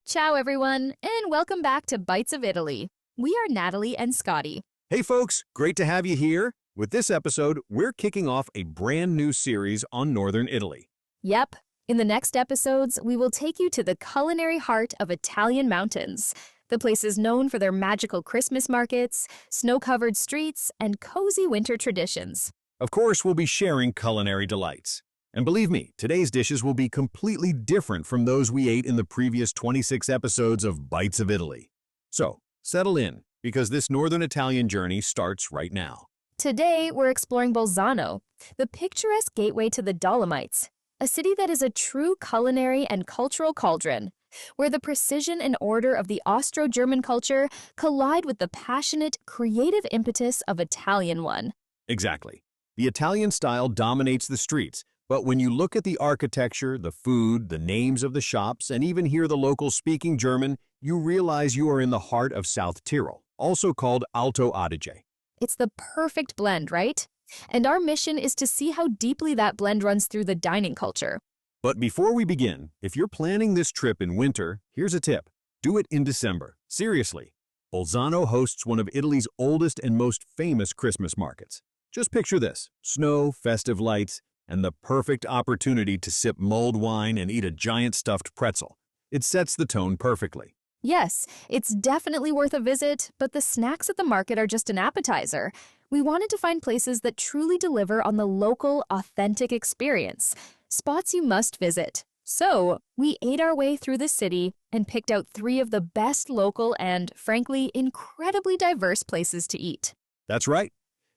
Ciao, everyone, and welcome back to Bites of Italy. We are Natalie and Scotty. Hey folks, great to have you here. With this episode, we're kicking off a brand new series on Northern Italy. Yep, in the next episodes, we will take you to the culinary heart of Italian mountains. The place is known for their magical Christmas markets, snow-covered streets, and cozy winter traditions. Of course, we'll be sharing culinary delights. And believe me, today's dishes will be completely different from those we ate in the previous 26 episodes of Bites of Italy. So, settle in, because this Northern Italian journey starts right now. Today, we're exploring Bolzano, the picturesque gateway to the Dolomites, a city that is a true culinary and cultural cauldron, where the precision and order of the Austro-German culture collide with the passionate, creative impetus of Italian one. Exactly. The Italian style dominates the streets, but when you look at the architecture, the food, the names of the shops, and even hear the locals speaking German, you realize you are in the heart of South Tyrol, also called Alto Adige. It's the perfect blend, right? And our mission is to see how deeply that blend runs through the dining culture. But before we begin, if you're planning this trip in winter, here's a tip. Do it in December. Seriously. Bolzano hosts one of Italy's oldest and most famous Christmas markets. Just picture this: snow, festive lights, and the perfect opportunity to sip mulled wine and eat a giant stuffed pretzel. It sets the tone perfectly. Yes, it's definitely worth a visit, but the snacks at the market are just an appetizer. We wanted to find places that truly deliver on the local, authentic experience, spots you must visit. So, we ate our way through the city and picked out 3 of the best local and, frankly, incredibly diverse places to eat. That's right.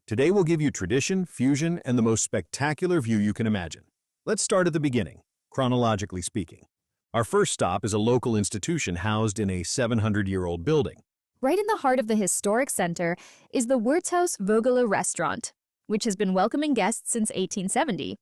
Today we'll give you tradition, fusion, and the most spectacular view you can imagine. Let's start at the beginning, chronologically speaking. Our first stop is a local institution housed in a 700-year-old building. Right in the heart of the historic center is the Wirtshaus Vögele restaurant, which has been welcoming guests since 1870.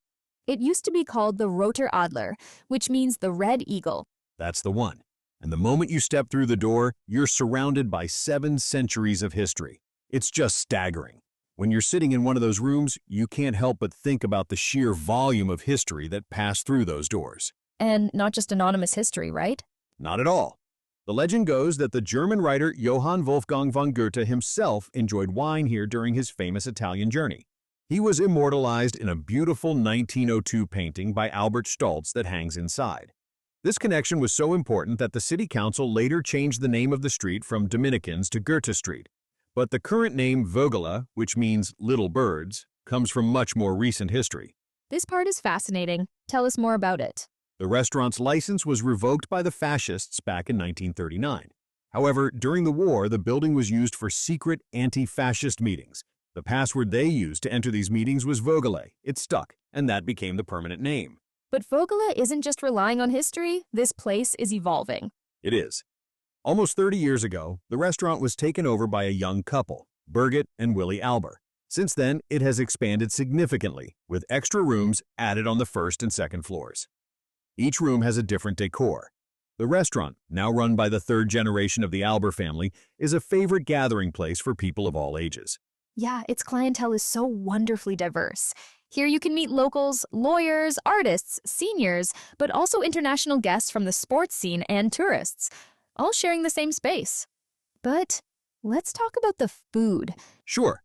It used to be called the Roter Adler, which means the Red Eagle. That's the one. And the moment you step through the door, you're surrounded by 7 centuries of history. It's just staggering. When you're sitting in one of those rooms, you can't help but think about the sheer volume of history that passed through those doors. And not just anonymous history, right? Not at all. The legend goes that the German writer Johann Wolfgang von Goethe himself enjoyed wine here during his famous Italian journey. He was immortalized in a beautiful 1902 painting by Albert Stolz that hangs inside. This connection was so important that the city council later changed the name of the street from Dominicans to Goethe Street. But the current name Vögele, which means little birds, comes from much more recent history. This part is fascinating. Tell us more about it. The restaurant's license was revoked by the fascists back in 1939. However, during the war, the building was used for secret anti-fascist meetings. The password they used to enter these meetings was Vögele. It stuck, and that became the permanent name. But Vögele isn't just relying on history. This place is evolving. It is. Almost 30 years ago, the restaurant was taken over by a young couple, Birgit and Willy Alber. Since then, it has expanded significantly, with extra rooms added on the first and second floors. Each room has a different decor. The restaurant, now run by the 3rd generation of the Alber family, is a favorite gathering place for people of all ages. Yeah, its clientele is so wonderfully diverse. Here you can meet locals, lawyers, artists, seniors, but also international guests from the sports scene and tourists, all sharing the same space. But let's talk about the food. Sure.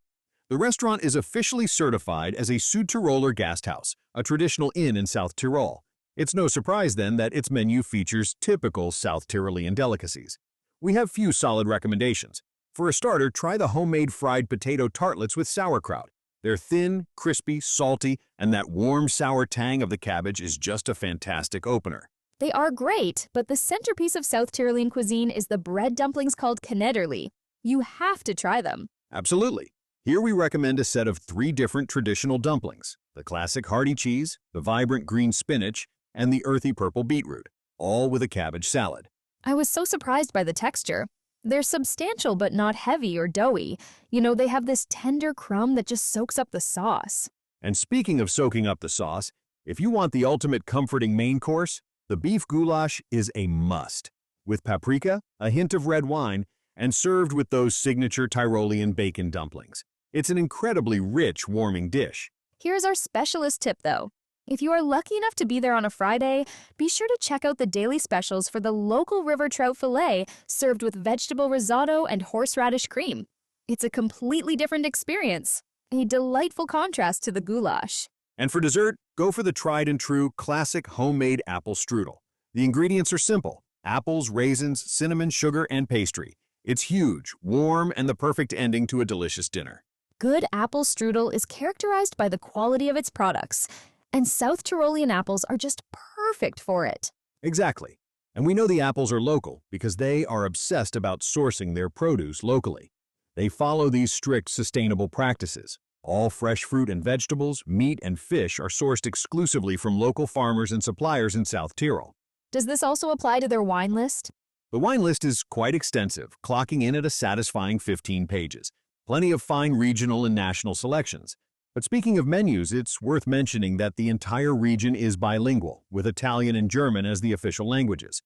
The restaurant is officially certified as a Südtiroler Gasthaus, a traditional inn in South Tyrol. It's no surprise then that its menu features typical South Tyrolean delicacies. We have few solid recommendations. For a starter, try the homemade fried potato tartlets with sauerkraut. They're thin, crispy, salty, and that warm sour tang of the cabbage is just a fantastic opener. They are great, but the centerpiece of South Tyrolean cuisine is the bread dumplings called Canederli. You have to try them. Absolutely. Here we recommend a set of 3 different traditional dumplings: the classic hearty cheese, the vibrant green spinach, and the earthy purple beetroot, all with a cabbage salad. I was so surprised by the texture. They're substantial but not heavy or doughy. You know, they have this tender crumb that just soaks up the sauce. And speaking of soaking up the sauce, if you want the ultimate comforting main course, the beef goulash is a must. With paprika, a hint of red wine, and served with those signature Tyrolean bacon dumplings. It's an incredibly rich, warming dish. Here's our specialist tip, though. If you are lucky enough to be there on a Friday, be sure to check out the daily specials for the local river trout fillet served with vegetable risotto and horseradish cream. It's a completely different experience, a delightful contrast to the goulash. And for dessert, go for the tried and true classic homemade apple strudel. The ingredients are simple: apples, raisins, cinnamon, sugar, and pastry. It's huge, warm, and the perfect ending to a delicious dinner. Good apple strudel is characterized by the quality of its products, and South Tyrolean apples are just perfect for it. Exactly. And we know the apples are local because they are obsessed about sourcing their produce locally. They follow these strict sustainable practices. All fresh fruit and vegetables, meat and fish are sourced exclusively from local farmers and suppliers in South Tyrol. Does this also apply to their wine list? The wine list is quite extensive, clocking in at a satisfying 15 pages. Plenty of fine regional and national selections. But speaking of menus, it's worth mentioning that the entire region is bilingual, with Italian and German as the official languages.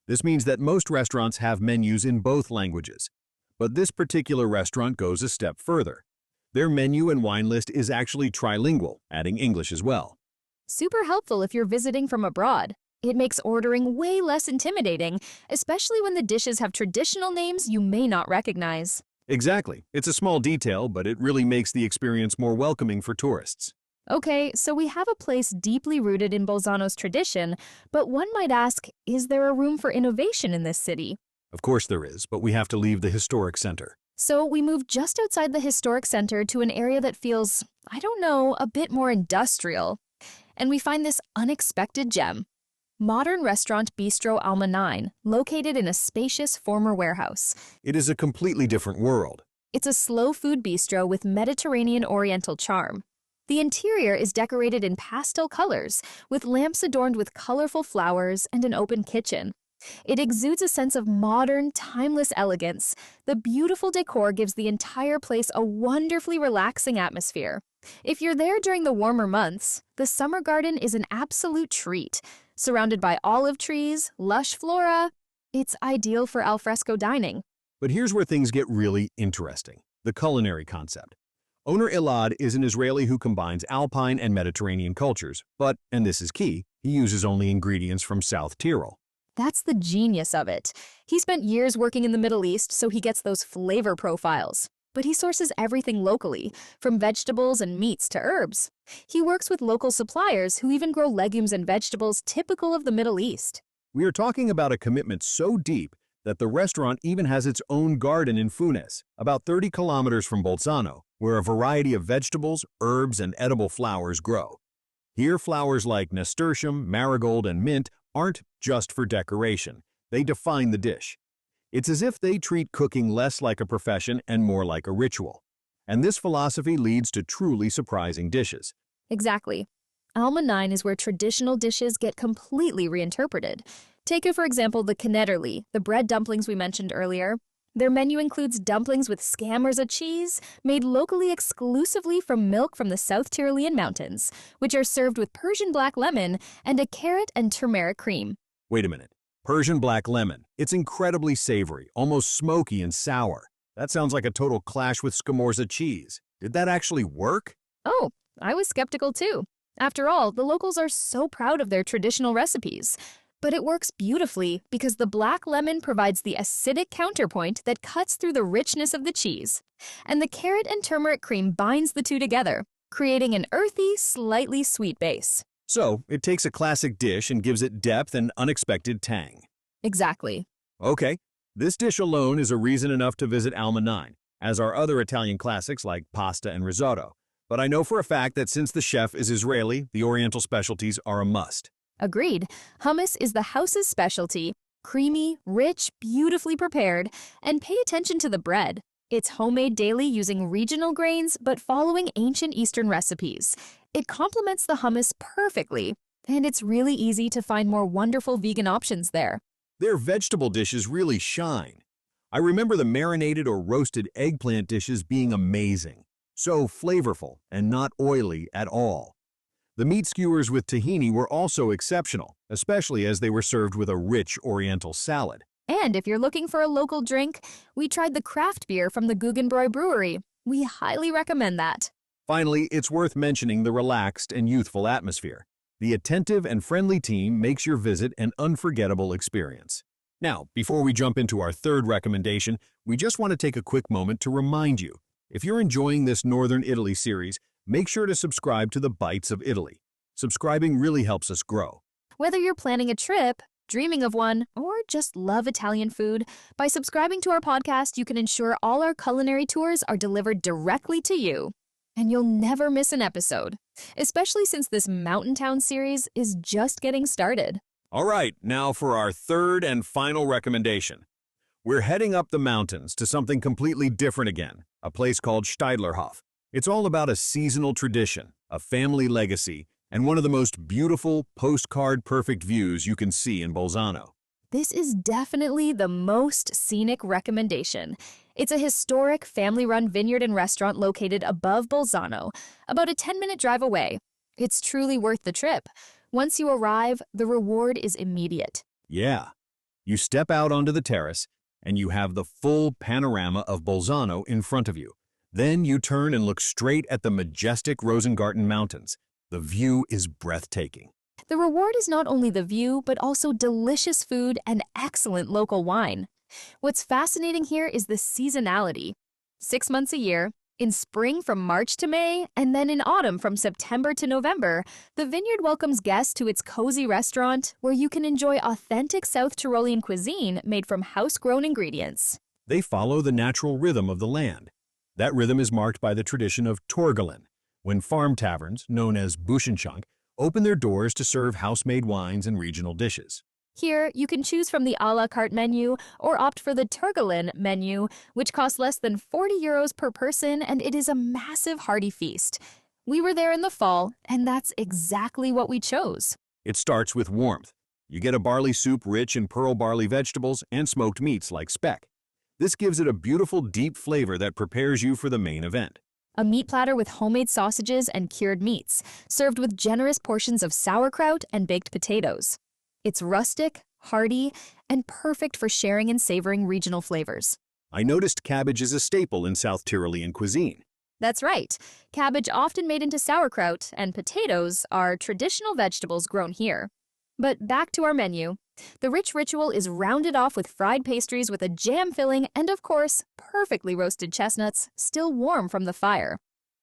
This means that most restaurants have menus in both languages. But this particular restaurant goes a step further. Their menu and wine list is actually trilingual, adding English as well. Super helpful if you're visiting from abroad. It makes ordering way less intimidating, especially when the dishes have traditional names you may not recognize. Exactly. It's a small detail, but it really makes the experience more welcoming for tourists. Okay, so we have a place deeply rooted in Bolzano's tradition, but one might ask, is there a room for innovation in this city? Of course there is, but we have to leave the historic center. So we move just outside the historic center to an area that feels, I don't know, a bit more industrial. And we find this unexpected gem. Modern restaurant Bistro Alma 9, located in a spacious former warehouse. It is a completely different world. It's a slow food bistro with Mediterranean Oriental charm. The interior is decorated in pastel colors, with lamps adorned with colorful flowers and an open kitchen. It exudes a sense of modern, timeless elegance. The beautiful decor gives the entire place a wonderfully relaxing atmosphere. If you're there during the warmer months, the summer garden is an absolute treat. Surrounded by olive trees, lush flora, it's ideal for alfresco dining. But here's where things get really interesting: the culinary concept. Owner Elad is an Israeli who combines Alpine and Mediterranean cultures, but, and this is key, he uses only ingredients from South Tyrol. That's the genius of it. He spent years working in the Middle East, so he gets those flavor profiles. But he sources everything locally, from vegetables and meats to herbs. He works with local suppliers who even grow legumes and vegetables typical of the Middle East. We are talking about a commitment so deep that the restaurant even has its own garden in Funes, about 30 kilometers from Bolzano, where a variety of vegetables, herbs, and edible flowers grow. Here, flowers like nasturtium, marigold, and mint aren't just for decoration. They define the dish. It's as if they treat cooking less like a profession and more like a ritual. And this philosophy leads to truly surprising dishes. Exactly. Alma 9 is where traditional dishes get completely reinterpreted. Take, for example, the Canederli, the bread dumplings we mentioned earlier. Their menu includes dumplings with scammers of cheese, made locally exclusively from milk from the South Tyrolean mountains, which are served with Persian black lemon and a carrot and turmeric cream. Wait a minute. Persian black lemon. It's incredibly savory, almost smoky and sour. That sounds like a total clash with scamorza cheese. Did that actually work? Oh, I was skeptical too. After all, the locals are so proud of their traditional recipes. But it works beautifully because the black lemon provides the acidic counterpoint that cuts through the richness of the cheese. And the carrot and turmeric cream binds the two together, creating an earthy, slightly sweet base. So, it takes a classic dish and gives it depth and unexpected tang. Exactly. Okay, this dish alone is a reason enough to visit Alma 9, as are other Italian classics like pasta and risotto. But I know for a fact that since the chef is Israeli, the Oriental specialties are a must. Agreed. Hummus is the house's specialty. Creamy, rich, beautifully prepared, and pay attention to the bread. It's homemade daily using regional grains but following ancient Eastern recipes. It complements the hummus perfectly, and it's really easy to find more wonderful vegan options there. Their vegetable dishes really shine. I remember the marinated or roasted eggplant dishes being amazing. So flavorful and not oily at all. The meat skewers with tahini were also exceptional, especially as they were served with a rich Oriental salad. And if you're looking for a local drink, we tried the craft beer from the Guggenbräu Brewery. We highly recommend that. Finally, it's worth mentioning the relaxed and youthful atmosphere. The attentive and friendly team makes your visit an unforgettable experience. Now, before we jump into our third recommendation, we just want to take a quick moment to remind you, if you're enjoying this Northern Italy series, make sure to subscribe to the Bites of Italy. Subscribing really helps us grow. Whether you're planning a trip, dreaming of one, or just love Italian food, by subscribing to our podcast, you can ensure all our culinary tours are delivered directly to you. And you'll never miss an episode, especially since this Mountain Town series is just getting started. All right, now for our third and final recommendation. We're heading up the mountains to something completely different again, a place called Steidlerhof. It's all about a seasonal tradition, a family legacy, and one of the most beautiful, postcard-perfect views you can see in Bolzano. This is definitely the most scenic recommendation. It's a historic family-run vineyard and restaurant located above Bolzano, about a 10-minute drive away. It's truly worth the trip. Once you arrive, the reward is immediate. Yeah. You step out onto the terrace, and you have the full panorama of Bolzano in front of you. Then you turn and look straight at the majestic Rosengarten Mountains. The view is breathtaking. The reward is not only the view, but also delicious food and excellent local wine. What's fascinating here is the seasonality. 6 months a year, in spring from March to May, and then in autumn from September to November, the vineyard welcomes guests to its cozy restaurant where you can enjoy authentic South Tyrolean cuisine made from house-grown ingredients. They follow the natural rhythm of the land. That rhythm is marked by the tradition of Törggelen, when farm taverns, known as Buschenschank, open their doors to serve house-made wines and regional dishes. Here, you can choose from the a la carte menu or opt for the Törggelen menu, which costs less than 40 euros per person, and it is a massive hearty feast. We were there in the fall, and that's exactly what we chose. It starts with warmth. You get a barley soup rich in pearl barley vegetables and smoked meats like speck. This gives it a beautiful, deep flavor that prepares you for the main event. A meat platter with homemade sausages and cured meats, served with generous portions of sauerkraut and baked potatoes. It's rustic, hearty, and perfect for sharing and savoring regional flavors. I noticed cabbage is a staple in South Tyrolean cuisine. That's right. Cabbage often made into sauerkraut, and potatoes are traditional vegetables grown here. But back to our menu. The rich ritual is rounded off with fried pastries with a jam filling and, of course, perfectly roasted chestnuts, still warm from the fire.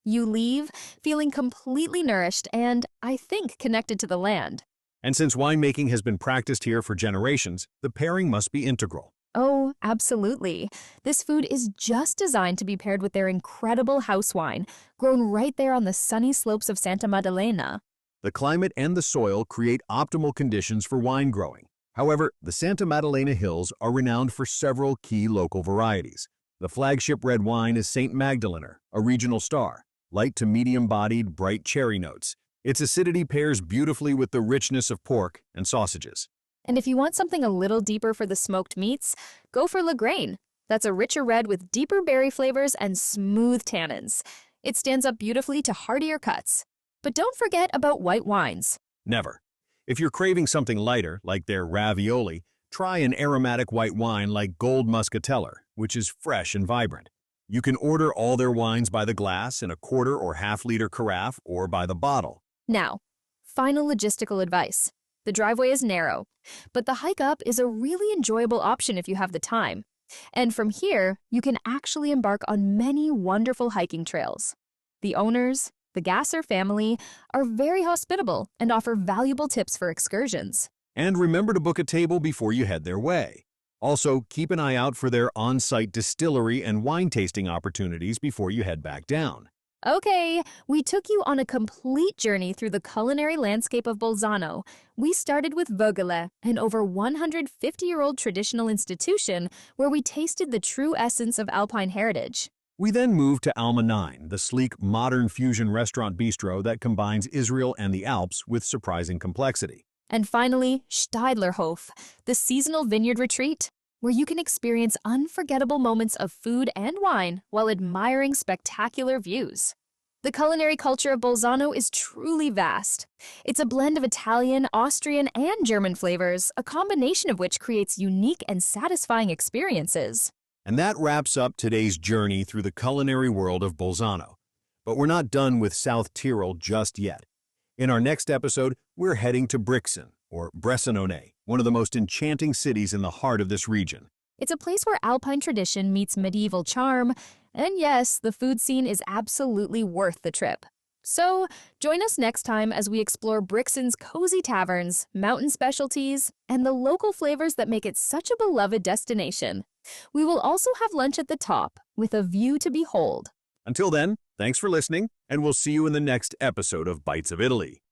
You leave feeling completely nourished and, I think, connected to the land. And since winemaking has been practiced here for generations, the pairing must be integral. Oh, absolutely. This food is just designed to be paired with their incredible house wine, grown right there on the sunny slopes of Santa Maddalena. The climate and the soil create optimal conditions for wine growing. However, the Santa Maddalena Hills are renowned for several key local varieties. The flagship red wine is St. Magdalener, a regional star, light to medium-bodied, bright cherry notes. Its acidity pairs beautifully with the richness of pork and sausages. And if you want something a little deeper for the smoked meats, go for Lagrange. That's a richer red with deeper berry flavors and smooth tannins. It stands up beautifully to heartier cuts. But don't forget about white wines. Never. If you're craving something lighter, like their ravioli, try an aromatic white wine like Gold Muscateller, which is fresh and vibrant. You can order all their wines by the glass in a quarter or half-liter carafe or by the bottle. Now, final logistical advice. The driveway is narrow, but the hike up is a really enjoyable option if you have the time. And from here, you can actually embark on many wonderful hiking trails. The owners, the Gasser family, are very hospitable and offer valuable tips for excursions. And remember to book a table before you head their way. Also, keep an eye out for their on-site distillery and wine tasting opportunities before you head back down. Okay, we took you on a complete journey through the culinary landscape of Bolzano. We started with Vögele, an over 150-year-old traditional institution where we tasted the true essence of Alpine heritage. We then moved to Alma 9, the sleek, modern fusion restaurant bistro that combines Israel and the Alps with surprising complexity. And finally, Steidlerhof, the seasonal vineyard retreat, where you can experience unforgettable moments of food and wine while admiring spectacular views. The culinary culture of Bolzano is truly vast. It's a blend of Italian, Austrian, and German flavors, a combination of which creates unique and satisfying experiences. And that wraps up today's journey through the culinary world of Bolzano. But we're not done with South Tyrol just yet. In our next episode, we're heading to Brixen, or Bressanone, one of the most enchanting cities in the heart of this region. It's a place where Alpine tradition meets medieval charm, and yes, the food scene is absolutely worth the trip. So, join us next time as we explore Brixen's cozy taverns, mountain specialties, and the local flavors that make it such a beloved destination. We will also have lunch at the top, with a view to behold. Until then, thanks for listening, and we'll see you in the next episode of Bites of Italy.